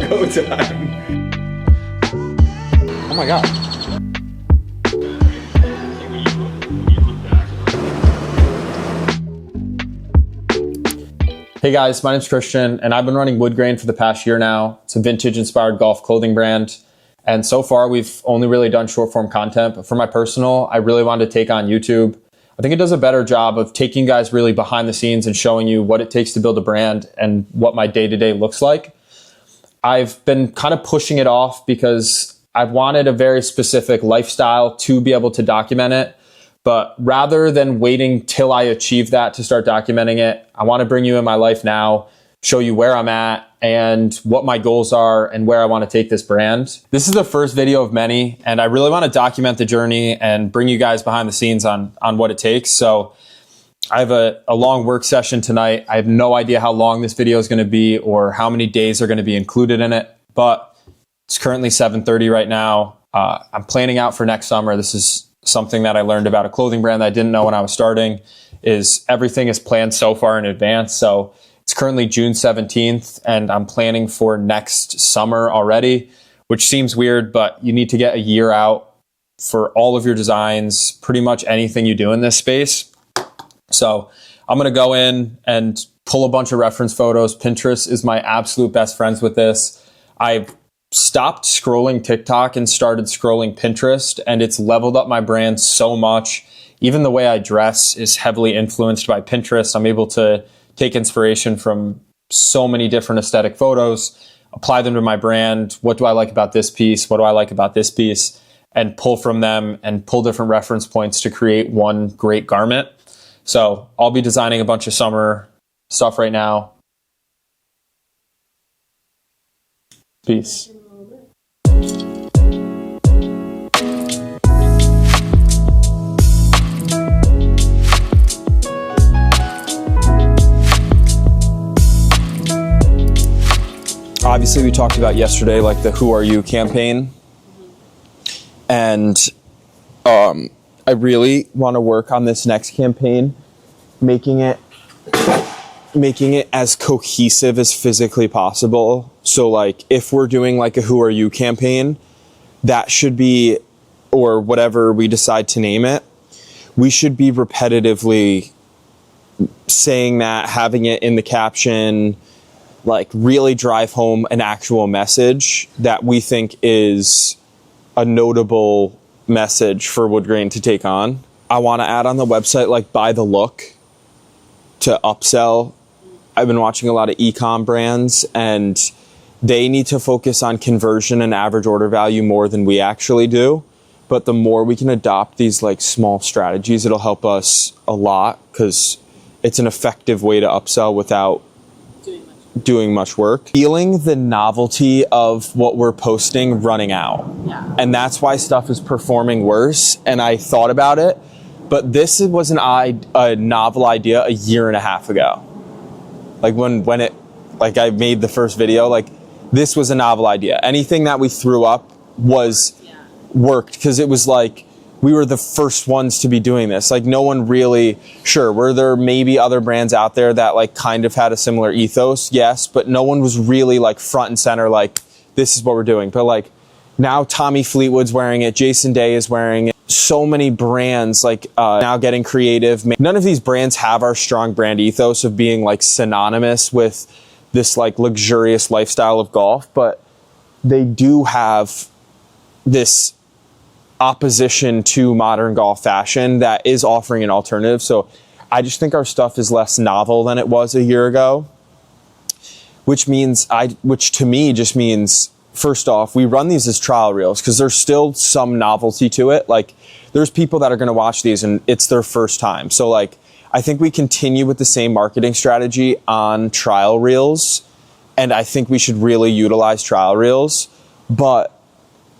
Go time. Oh my God. Hey guys, my name's Christian and I've been running Woodgrain for the past year now. It's a vintage inspired golf clothing brand. And so far we've only really done short form content, but for my personal, I really wanted to take on YouTube. I think it does a better job of taking guys really behind the scenes and showing you what it takes to build a brand and what my day-to-day looks like. I've been kind of pushing it off because I've wanted a very specific lifestyle to be able to document it. But rather than waiting till I achieve that to start documenting it, I want to bring you in my life now, show you where I'm at and what my goals are and where I want to take this brand. This is the first video of many, and I really want to document the journey and bring you guys behind the scenes on what it takes. So I have a long work session tonight. I have no idea how long this video is going to be or how many days are going to be included in it, but it's currently 7:30 right now. I'm planning out for next summer. This is something that I learned about a clothing brand that I didn't know when I was starting, is everything is planned so far in advance. So it's currently June 17th and I'm planning for next summer already, which seems weird, but you need to get a year out for all of your designs, pretty much anything you do in this space. So I'm going to go in and pull a bunch of reference photos. Pinterest is my absolute best friends with this. I've stopped scrolling TikTok and started scrolling Pinterest, and it's leveled up my brand so much. Even the way I dress is heavily influenced by Pinterest. I'm able to take inspiration from so many different aesthetic photos, apply them to my brand. What do I like about this piece? What do I like about this piece? And pull from them and pull different reference points to create one great garment. So I'll be designing a bunch of summer stuff right now. Peace. Obviously, we talked about yesterday, like the Who Are You campaign. And I really want to work on this next campaign, making it as cohesive as physically possible. So like if we're doing like a Who Are You campaign, that should be, or whatever we decide to name it, we should be repetitively saying that, having it in the caption, like really drive home an actual message that we think is a notable message for Woodgrain to take on. I want to add on the website, like buy the look to upsell. I've been watching a lot of e-com brands and they need to focus on conversion and average order value more than we actually do. But the more we can adopt these like small strategies, it'll help us a lot because it's an effective way to upsell without doing much work. Feeling the novelty of what we're posting running out. Yeah. And that's why stuff is performing worse. And I thought about it, but this was a novel idea a year and a half ago. Like when I made the first video, like this was a novel idea. Anything that we threw up worked because it was like, we were the first ones to be doing this. Like no one really, sure, were there maybe other brands out there that like kind of had a similar ethos? Yes, but no one was really like front and center, like this is what we're doing. But like now Tommy Fleetwood's wearing it, Jason Day is wearing it. So many brands like now getting creative. None of these brands have our strong brand ethos of being like synonymous with this like luxurious lifestyle of golf, but they do have this opposition to modern golf fashion that is offering an alternative. So I just think our stuff is less novel than it was a year ago, which to me just means, first off, we run these as trial reels because there's still some novelty to it. Like there's people that are going to watch these and it's their first time. So like, I think we continue with the same marketing strategy on trial reels. And I think we should really utilize trial reels, but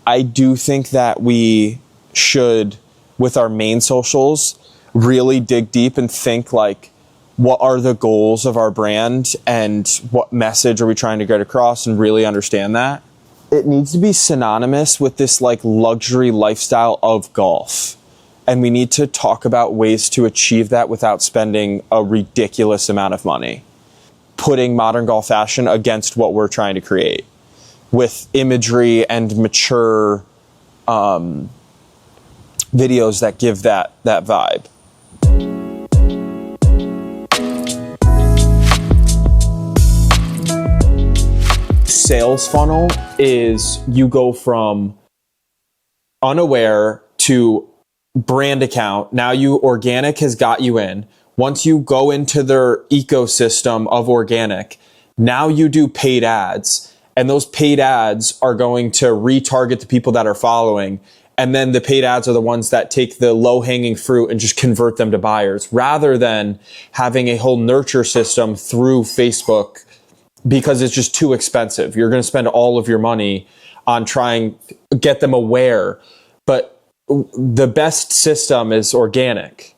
I do think that we should, with our main socials, really dig deep and think like, what are the goals of our brand and what message are we trying to get across and really understand that. It needs to be synonymous with this like luxury lifestyle of golf. And we need to talk about ways to achieve that without spending a ridiculous amount of money. Putting modern golf fashion against what we're trying to create. with imagery and mature videos that give that vibe. Sales funnel is you go from unaware to brand account. Now organic has got you in. Once you go into their ecosystem of organic, now you do paid ads, and those paid ads are going to retarget the people that are following. And then the paid ads are the ones that take the low hanging fruit and just convert them to buyers, rather than having a whole nurture system through Facebook, because it's just too expensive. You're going to spend all of your money on trying to get them aware. But the best system is organic.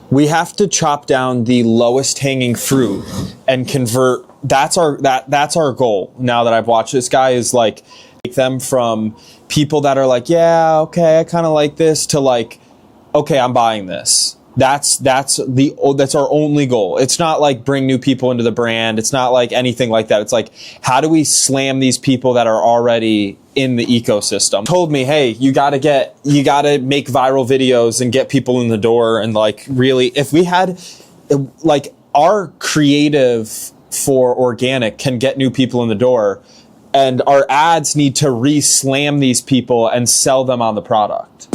We have to chop down the lowest hanging fruit and convert. That's our goal. Now that I've watched this guy, is like take them from people that are like, yeah, okay, I kind of like this, to like, okay, I'm buying this. That's our only goal. It's not like bring new people into the brand. It's not like anything like that. It's like, how do we slam these people that are already in the ecosystem? Told me, hey, you gotta make viral videos and get people in the door. And like, really, if we had like our creative for organic can get new people in the door, and our ads need to re-slam these people and sell them on the product.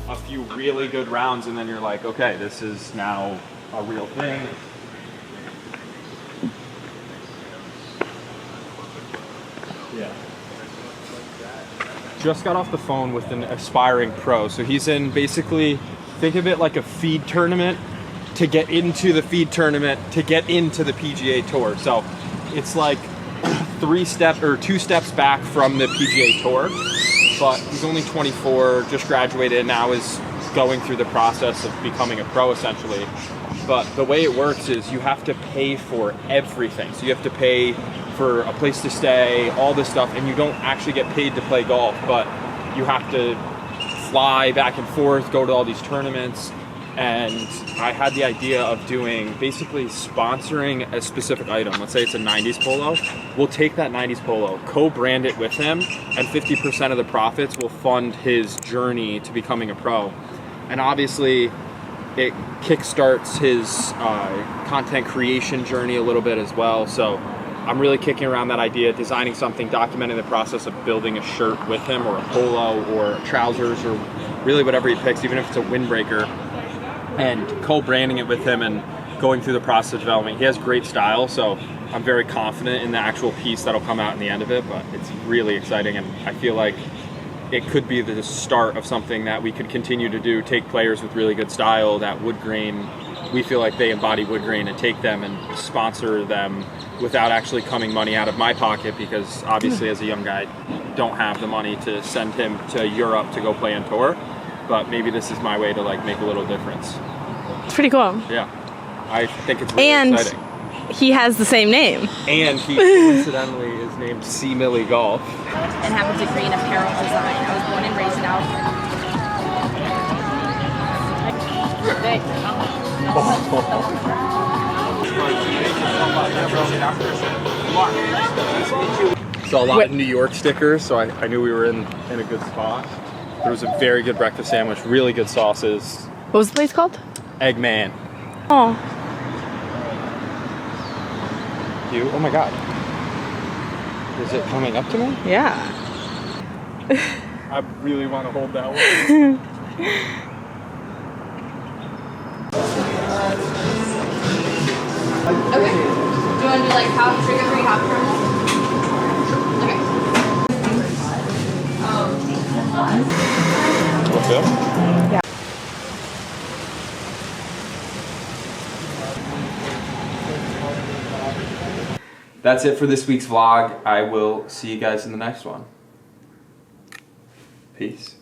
A few really good rounds, and then you're like, okay, this is now a real thing. Yeah. Just got off the phone with an aspiring pro. So he's in, basically, think of it like a feed tournament to get into the feed tournament to get into the PGA Tour. So it's like 2 steps back from the PGA Tour. But he's only 24, just graduated, and now is going through the process of becoming a pro, essentially. But the way it works is you have to pay for everything. So you have to pay for a place to stay, all this stuff, and you don't actually get paid to play golf, but you have to fly back and forth, go to all these tournaments. And I had the idea of doing, basically sponsoring a specific item. Let's say it's a 90s polo. We'll take that 90s polo, co-brand it with him, and 50% of the profits will fund his journey to becoming a pro. And obviously, it kickstarts his content creation journey a little bit as well. So I'm really kicking around that idea, designing something, documenting the process of building a shirt with him, or a polo, or trousers, or really whatever he picks, even if it's a windbreaker, and co-branding it with him and going through the process of development. He has great style, so I'm very confident in the actual piece that'll come out in the end of it, but it's really exciting, and I feel like it could be the start of something that we could continue to do, take players with really good style that Woodgrain, we feel like they embody Woodgrain, and take them and sponsor them without actually coming money out of my pocket, because obviously as a young guy, I don't have the money to send him to Europe to go play on tour. But maybe this is my way to like make a little difference. It's pretty cool. Yeah, I think it's really exciting. He has the same name. And he coincidentally is named C. Millie Golf. And have a degree in apparel design. I was born and raised in Alabama. Saw a lot of New York stickers, so I knew we were in a good spot. There was a very good breakfast sandwich, really good sauces. What was the place called? Eggman. Oh. Oh my God. Is it coming up to me? Yeah. I really want to hold that one. Okay. Do you want to do like half sugar-free, half caramel? Okay. Yeah. That's it for this week's vlog. I will see you guys in the next one. Peace.